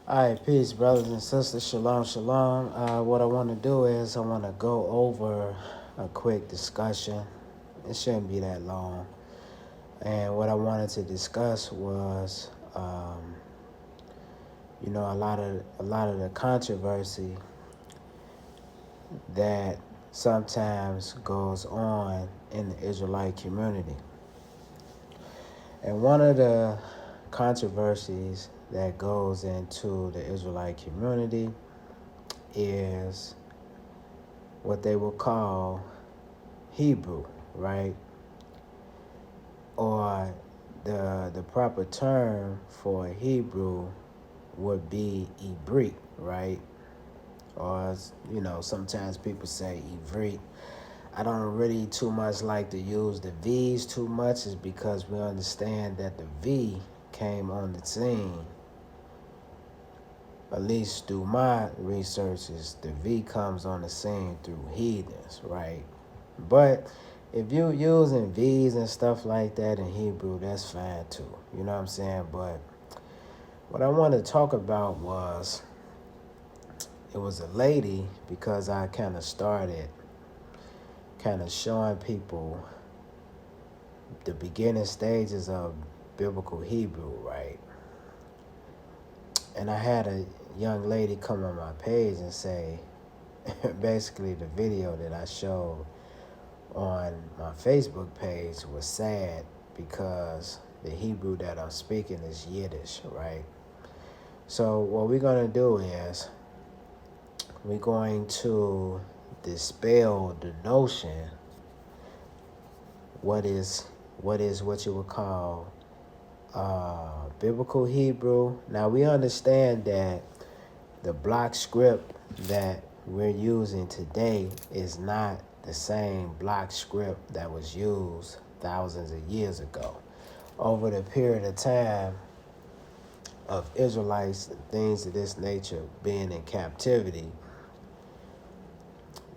All right, peace, brothers and sisters. Shalom, shalom. What I want to do is I want to go over a quick discussion. It shouldn't be that long. And what I wanted to discuss was, a lot of the controversy that sometimes goes on in the Israelite community. And one of the controversies that goes into the Israelite community is what they will call Hebrew, right? Or the proper term for Hebrew would be Ibrit, right? Or sometimes people say Ivrit. I don't really too much like to use the V's too much, is because we understand that the V came on the scene. At least through my researches, the V comes on the scene through heathens, right? But if you're using V's and stuff like that in Hebrew, that's fine too. You know what I'm saying? But what I wanted to talk about it was a lady, because I kind of started showing people the beginning stages of biblical Hebrew, right? And I had a young lady come on my page and say, basically the video that I showed on my Facebook page was sad because the Hebrew that I'm speaking is Yiddish, right? So what we're going to do is we're going to dispel the notion what you would call biblical Hebrew. Now we understand that the block script that we're using today is not the same block script that was used thousands of years ago. Over the period of time of Israelites and things of this nature being in captivity,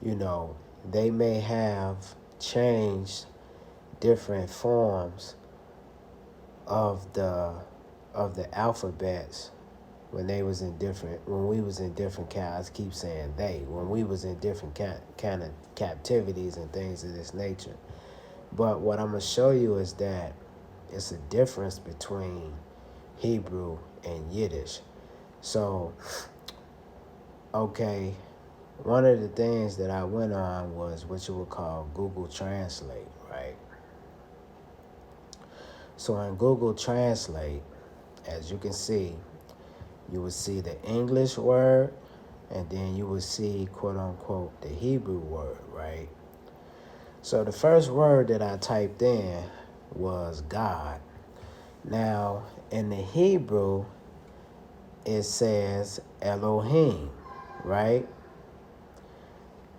they may have changed different forms of the alphabets when we was in different I keep saying when we was in different kind of captivities and things of this nature. But what I'm gonna show you is that it's a difference between Hebrew and Yiddish. So, okay, one of the things that I went on was what you would call Google Translate, right? So in Google Translate, as you can see, you will see the English word, and then you will see, quote unquote, the Hebrew word, right? So the first word that I typed in was God. Now, in the Hebrew, it says Elohim, right?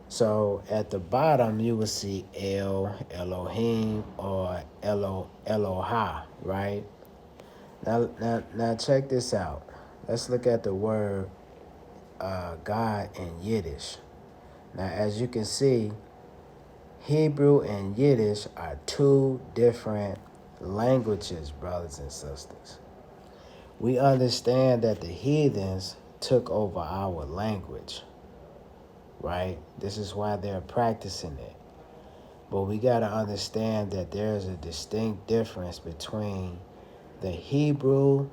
So at the bottom, you will see Elohim, or Eloha, right? Now check this out. Let's look at the word God in Yiddish. Now, as you can see, Hebrew and Yiddish are two different languages, brothers and sisters. We understand that the heathens took over our language, right? This is why they're practicing it. But we got to understand that there's a distinct difference between the Hebrew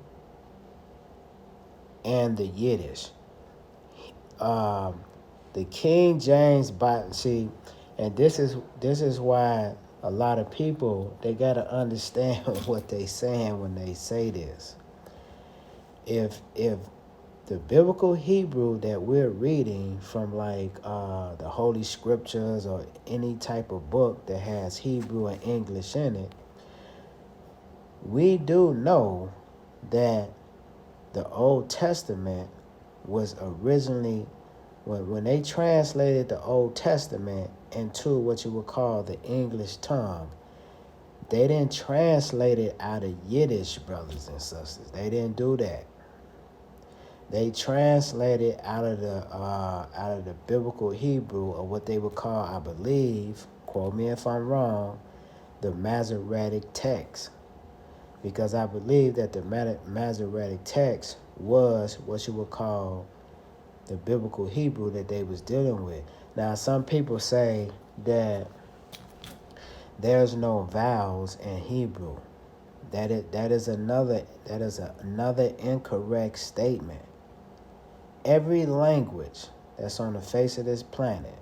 and the Yiddish. The King James Bible, see, and this is why a lot of people, they got to understand what they saying when they say this. If the biblical Hebrew that we're reading from, like the Holy Scriptures or any type of book that has Hebrew and English in it, we do know that the Old Testament was originally, when they translated the Old Testament into what you would call the English tongue, they didn't translate it out of Yiddish, brothers and sisters. They didn't do that. They translated out of the biblical Hebrew, or what they would call, I believe, quote me if I'm wrong, the Masoretic text. Because I believe that the Masoretic text was what you would call the biblical Hebrew that they was dealing with. Now, some people say that there's no vowels in Hebrew. That is another incorrect statement. Every language that's on the face of this planet,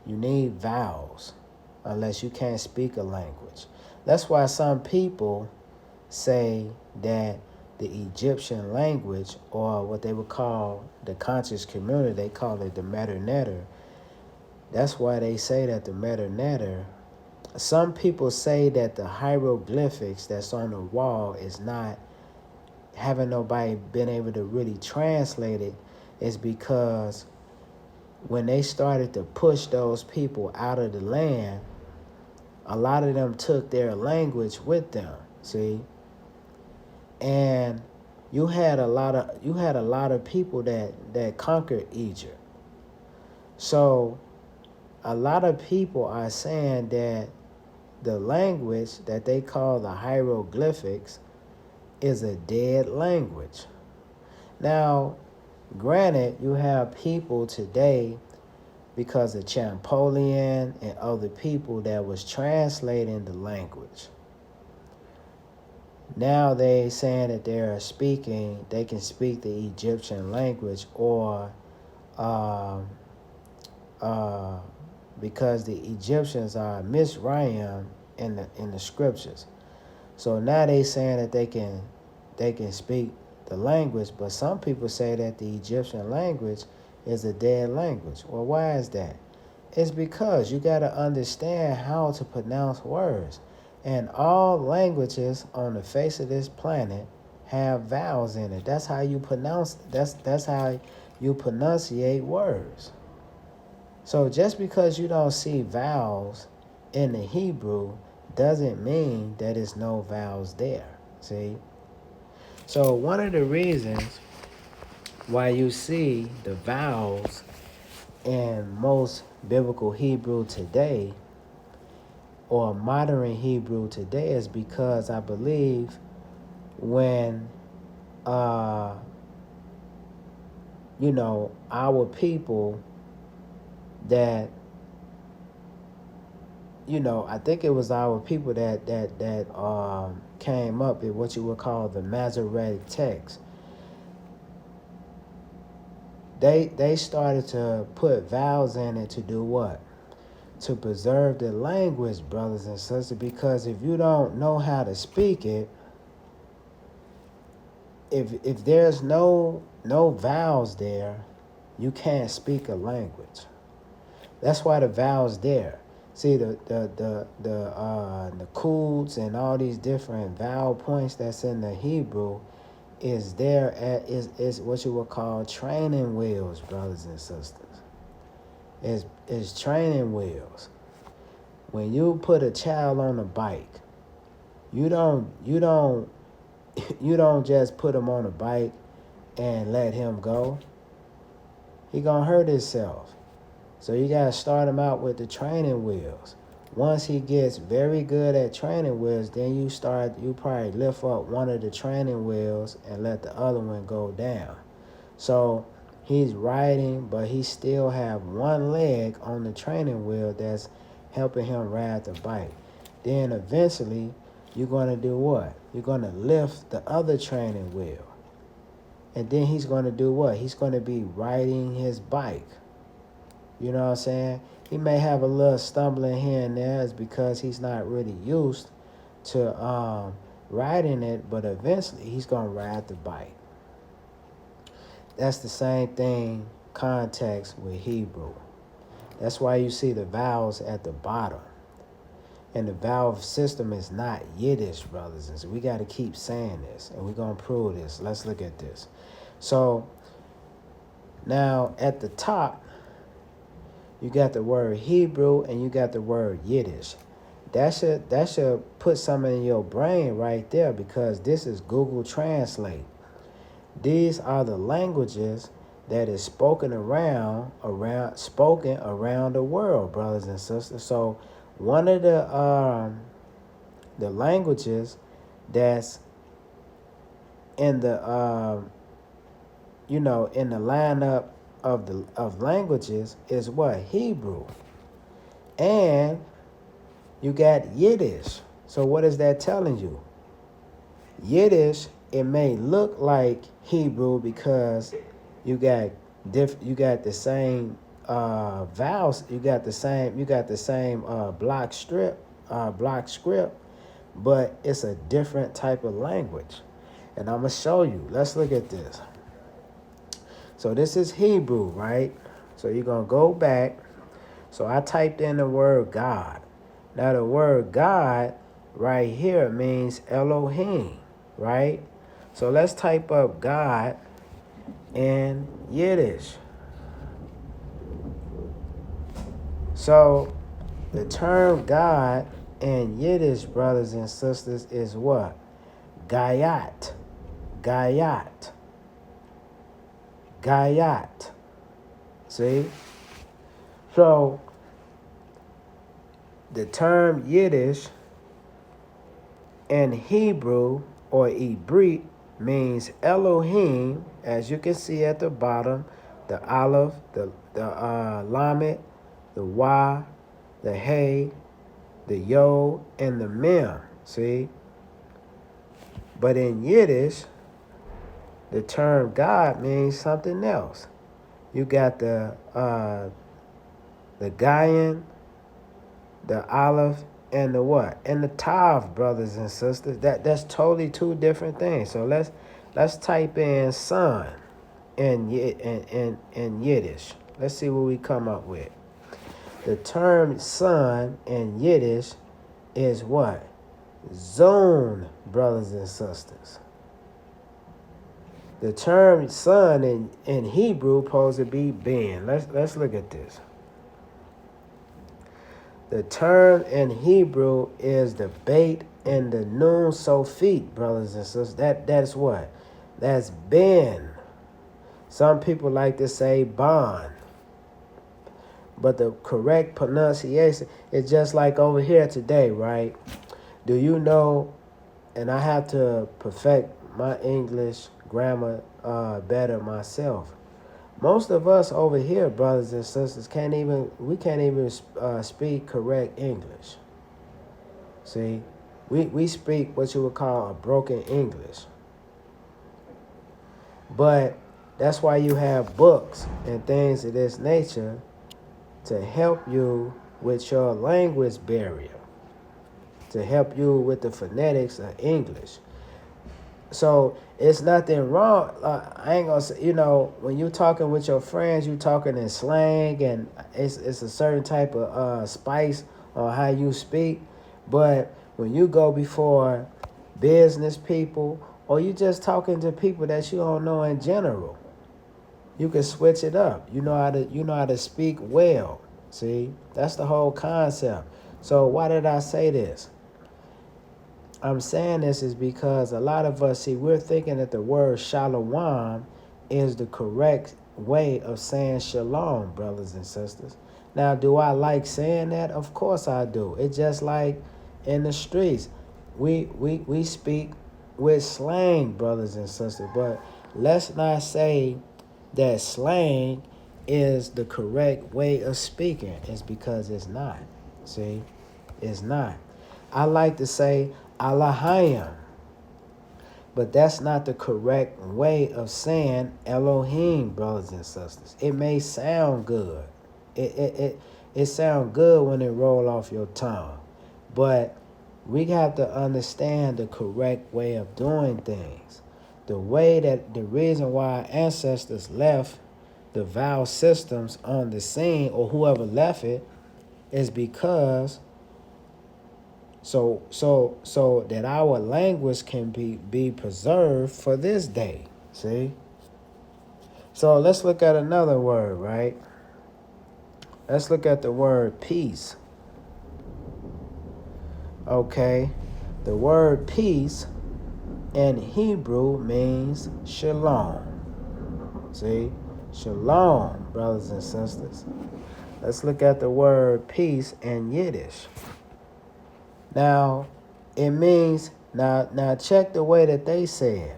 you need vowels unless you can't speak a language. That's why some people say that the Egyptian language, or what they would call the conscious community, they call it the Medu Neter. That's why they say that the Medu Neter. Some people say that the hieroglyphics that's on the wall is not, haven't nobody been able to really translate it, is because when they started to push those people out of the land, a lot of them took their language with them. See, and you had a lot of people that conquered Egypt. So a lot of people are saying that the language that they call the hieroglyphics is a dead language. Now, granted, you have people today, because of Champollion and other people that was translating the language. Now they saying that they can speak the Egyptian language, or because the Egyptians are Mizraim in the scriptures. So now they saying that they can speak the language, but some people say that the Egyptian language is a dead language. Well, why is that? It's because you got to understand how to pronounce words. And all languages on the face of this planet have vowels in it. That's how you pronounce. That's how you pronunciate words. So just because you don't see vowels in the Hebrew doesn't mean that there's no vowels there. See? So one of the reasons why you see the vowels in most biblical Hebrew today, or modern Hebrew today, is because I believe when our people that I think it was our people that came up with what you would call the Masoretic text. They started to put vowels in it to do what? To preserve the language, brothers and sisters, because if you don't know how to speak it, if there's no vowels there, you can't speak a language. That's why the vowels there. See, the nakuds and all these different vowel points that's in the Hebrew is there is what you would call training wheels, brothers and sisters. Is training wheels. When you put a child on a bike, you don't just put him on a bike and let him go. He gonna hurt himself. So you gotta start him out with the training wheels. Once he gets very good at training wheels, then you probably lift up one of the training wheels and let the other one go down. So he's riding, but he still have one leg on the training wheel that's helping him ride the bike. Then eventually, you're going to do what? You're going to lift the other training wheel. And then he's going to do what? He's going to be riding his bike. You know what I'm saying? He may have a little stumbling here and there. It's because he's not really used to riding it, but eventually he's going to ride the bike. That's the same thing, context with Hebrew. That's why you see the vowels at the bottom. And the vowel system is not Yiddish, brothers and sisters. We got to keep saying this, and we're going to prove this. Let's look at this. So, now at the top, you got the word Hebrew and you got the word Yiddish. That should put something in your brain right there, because this is Google Translate. These are the languages that is spoken around the world, brothers and sisters. So one of the languages that's in the in the lineup of languages is what? Hebrew. And you got Yiddish. So what is that telling you? Yiddish, it may look like Hebrew because you got the same vowels, you got the same block script, but it's a different type of language. And I'm gonna show you. Let's look at this. So this is Hebrew, right? So you're gonna go back. So I typed in the word God. Now the word God right here means Elohim, right? So let's type up God in Yiddish. So the term God in Yiddish, brothers and sisters, is what? Gayat. Gayat. Gayat. See? So the term Yiddish in Hebrew or Ibrit means Elohim, as you can see at the bottom, the Aleph, the Lamed, the Wa, the Hey, the Yo, and the Mem. See? But in Yiddish, the term God means something else. You got the Gayan, the Aleph, and the what? And the Tav, brothers and sisters. That's totally two different things. So let's type in son in Yiddish. Let's see what we come up with. The term son in Yiddish is what? Zone, brothers and sisters. The term son in Hebrew supposed to be ben. Let's look at this. The term in Hebrew is the bait and the nun sofit, brothers and sisters. That's what? That's ben. Some people like to say bon. But the correct pronunciation is just like over here today, right? Do you know, and I have to perfect my English grammar better myself. Most of us over here, brothers and sisters, can't even speak correct English. See, we speak what you would call a broken English. But that's why you have books and things of this nature to help you with your language barrier, to help you with the phonetics of English. So it's nothing wrong. I ain't gonna say, when you talking with your friends, you talking in slang, and it's a certain type of spice on how you speak. But when you go before business people, or you just talking to people that you don't know in general, you can switch it up. You know how to speak well. See, that's the whole concept. So why did I say this? I'm saying this is because a lot of us, we're thinking that the word shalom is the correct way of saying shalom, brothers and sisters. Now, do I like saying that? Of course I do. It's just like in the streets. We speak with slang, brothers and sisters, but let's not say that slang is the correct way of speaking. It's because it's not. See? It's not. I like to say Alahayim, but that's not the correct way of saying Elohim, brothers and sisters. It may sound good. It sounds good when it roll off your tongue, but we have to understand the correct way of doing things. The reason why our ancestors left the vowel systems on the scene, or whoever left it, is because so that our language can be preserved for this day. See? So let's look at another word, right? Let's look at the word peace. Okay. The word peace in Hebrew means shalom. See? Shalom, brothers and sisters. Let's look at the word peace in Yiddish. Now, it means, now check the way that they say it.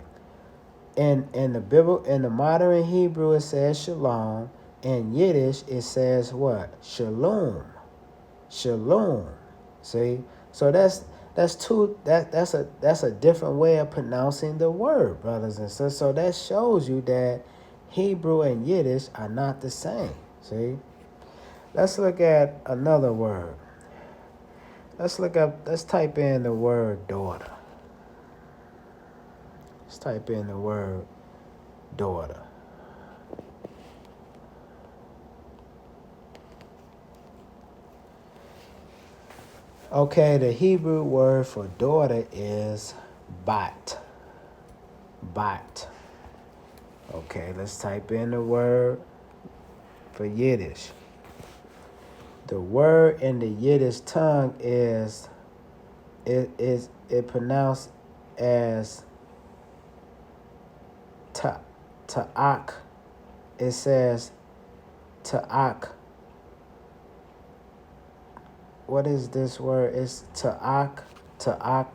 In the Bible, in the modern Hebrew, it says shalom. In Yiddish, it says what? Shalom. Shalom. See? So that's a different way of pronouncing the word, brothers and sisters. So that shows you that Hebrew and Yiddish are not the same. See? Let's look at another word. Let's type in the word daughter. Let's type in the word daughter. Okay, the Hebrew word for daughter is bat. Bat. Okay, let's type in the word for Yiddish. The word in the Yiddish tongue is pronounced as ta'ak. It says ta'ak. What is this word? It's ta'ak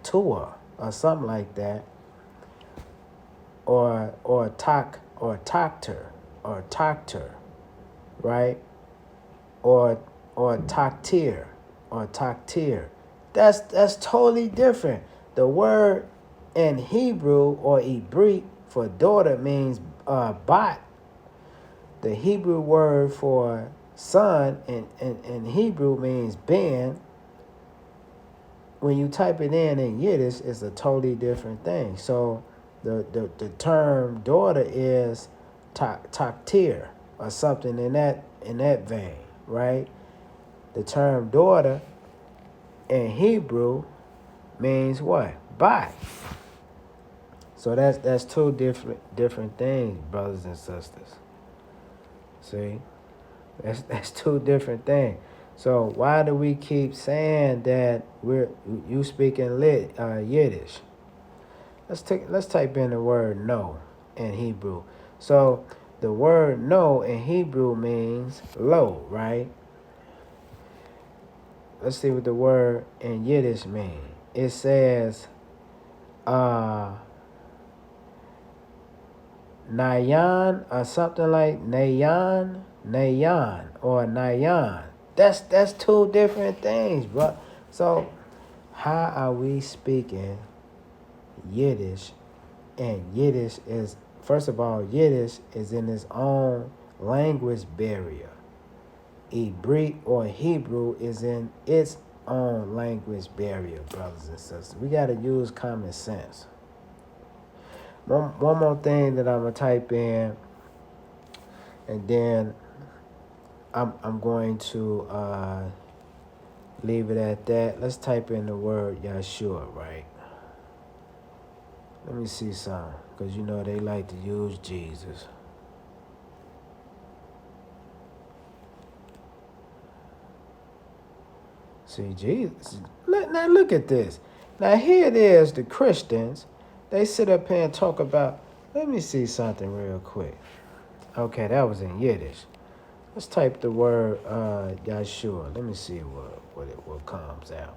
tua or something like that. Or takter, right? Or taktir. That's totally different. The word in Hebrew or Hebrew for daughter means bat. The Hebrew word for son in Hebrew means ben. When you type it in Yiddish, it's a totally different thing. So the term daughter is taktir or something in that vein, right? The term daughter in Hebrew means what? Bat. So that's two different things, brothers and sisters. See? That's two different things. So why do we keep saying that you speaking Yiddish? Let's type in the word no in Hebrew. So the word no in Hebrew means low, right? Let's see what the word in Yiddish means. It says nayan or something like nayan or nayan. That's two different things, bro. So how are we speaking Yiddish? And Yiddish is, first of all, Yiddish is in its own language barrier. Hebrew or Hebrew is in its own language barrier, brothers and sisters. We got to use common sense. One more thing that I'm going to type in, and then I'm going to leave it at that. Let's type in the word Yeshua, right? Let me see some, because you know they like to use Jesus. See, Jesus. Now look at this. Now here it is, the Christians. They sit up here and talk about, let me see something real quick. Okay, that was in Yiddish. Let's type the word Yeshua. Let me see what comes out.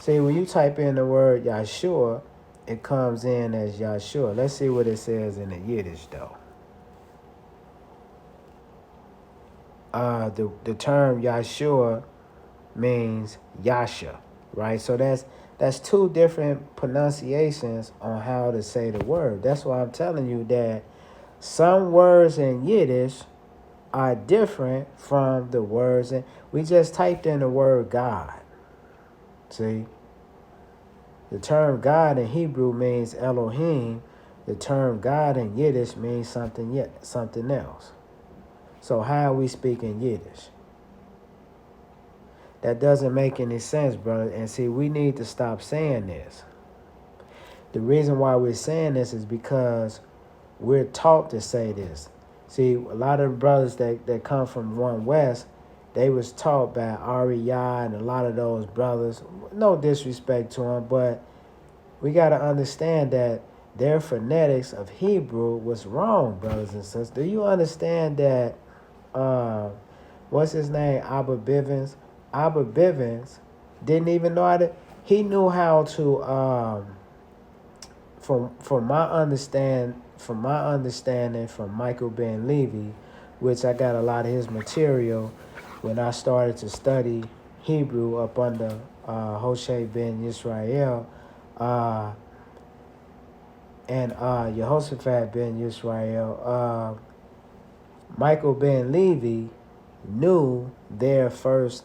See, when you type in the word Yeshua, it comes in as Yeshua. Let's see what it says in the Yiddish, though. The term Yeshua means Yasha, right? So that's two different pronunciations on how to say the word. That's why I'm telling you that some words in Yiddish are different from the words we just typed in the word God. See? The term God in Hebrew means Elohim. The term God in Yiddish means something else. So how are we speaking Yiddish? That doesn't make any sense, brother. And see, we need to stop saying this. The reason why we're saying this is because we're taught to say this. See, a lot of the brothers that come from One West, they was taught by Ariya and a lot of those brothers. No disrespect to them, but we got to understand that their phonetics of Hebrew was wrong, brothers and sisters. Do you understand that, what's his name, Abba Bivens? Abba Bivens didn't even know he knew how to from my understanding from Michael Ben Levy, which I got a lot of his material when I started to study Hebrew up under Hoshe ben Yisrael and Yehoshaphat ben Yisrael. Michael Ben Levy knew their father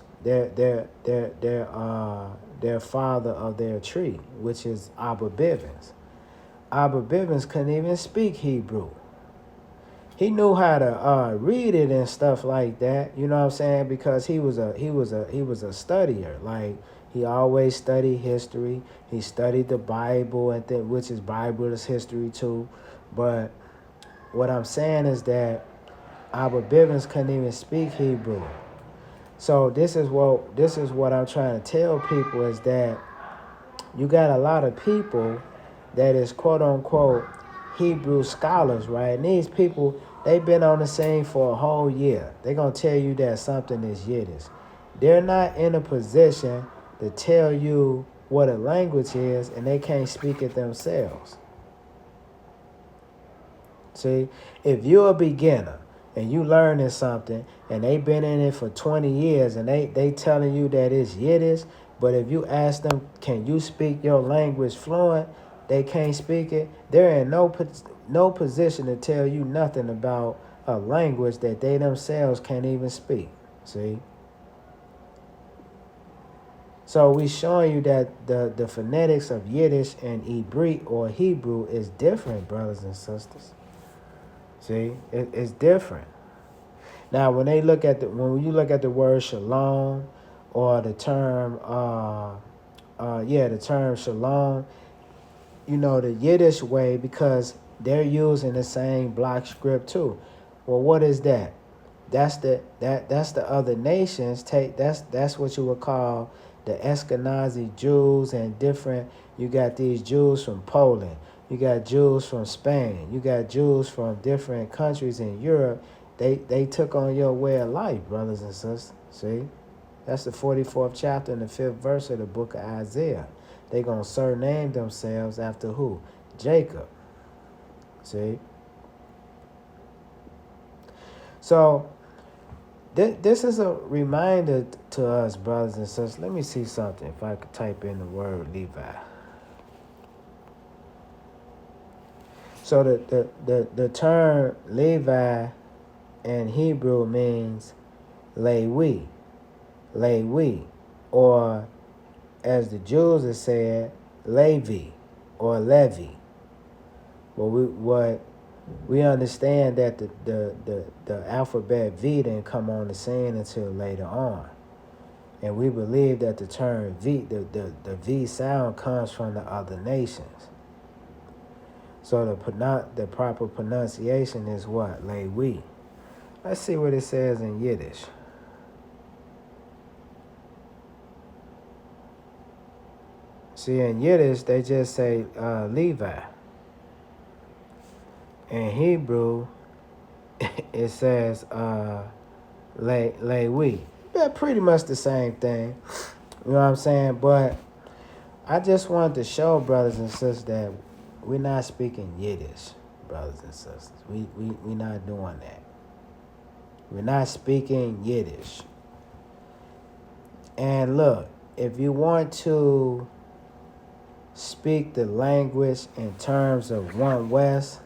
of their tree, which is Abba Bivens. Abba Bivens couldn't even speak Hebrew. He knew how to read it and stuff like that. You know what I'm saying? Because he was a studier. Like, he always studied history. He studied the Bible, and which is Bible is history too. But what I'm saying is that Abba Bivens couldn't even speak Hebrew. So this is what I'm trying to tell people is that you got a lot of people that is quote unquote Hebrew scholars, right? And these people, they've been on the scene for a whole year. They're gonna tell you that something is Yiddish. They're not in a position to tell you what a language is, and they can't speak it themselves. See, if you're a beginner and you learning something and they been in it for 20 years and they telling you that it's Yiddish, but if you ask them, can you speak your language fluent, they can't speak it. They're in no position to tell you nothing about a language that they themselves can't even speak. See? So we showing you that the phonetics of Yiddish and Hebrew or Hebrew is different, brothers and sisters. See, it's different. Now, when you look at the word shalom, or the term, the term shalom, you know, the Yiddish way, because they're using the same block script too. Well, what is that? That's the other nations take. That's what you would call the Ashkenazi Jews and different. You got these Jews from Poland. You got Jews from Spain. You got Jews from different countries in Europe. They took on your way of life, brothers and sisters. See? That's the 44th chapter and the 5th verse of the book of Isaiah. They're going to surname themselves after who? Jacob. See? So, this is a reminder to us, brothers and sisters. Let me see something. If I could type in the word Levi. So the term Levi in Hebrew means Lewi, or as the Jews have said, Levi or Levi. Well, we understand that the alphabet V didn't come on the scene until later on, and we believe that the term V, the V sound comes from the other nations. So the proper pronunciation is what? Lewi. Let's see what it says in Yiddish. See, in Yiddish, they just say Levi. In Hebrew, it says Lewi. Yeah, pretty much the same thing. You know what I'm saying? But I just wanted to show brothers and sisters that we're not speaking Yiddish, brothers and sisters. We're not doing that. We're not speaking Yiddish. And look, if you want to speak the language in terms of One West,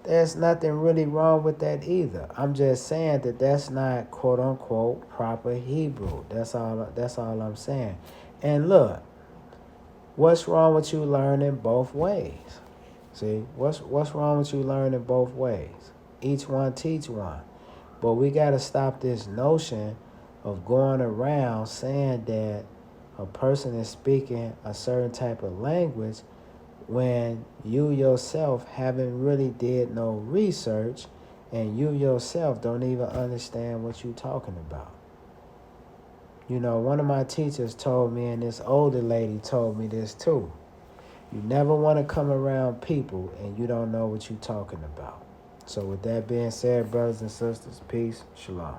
there's nothing really wrong with that either. I'm just saying that that's not quote unquote proper Hebrew. That's all I'm saying. And look, what's wrong with you learning both ways? See, what's wrong with you learning both ways? Each one teach one. But we got to stop this notion of going around saying that a person is speaking a certain type of language when you yourself haven't really did no research and you yourself don't even understand what you're talking about. You know, one of my teachers told me, and this older lady told me this too. You never want to come around people and you don't know what you're talking about. So with that being said, brothers and sisters, peace, shalom.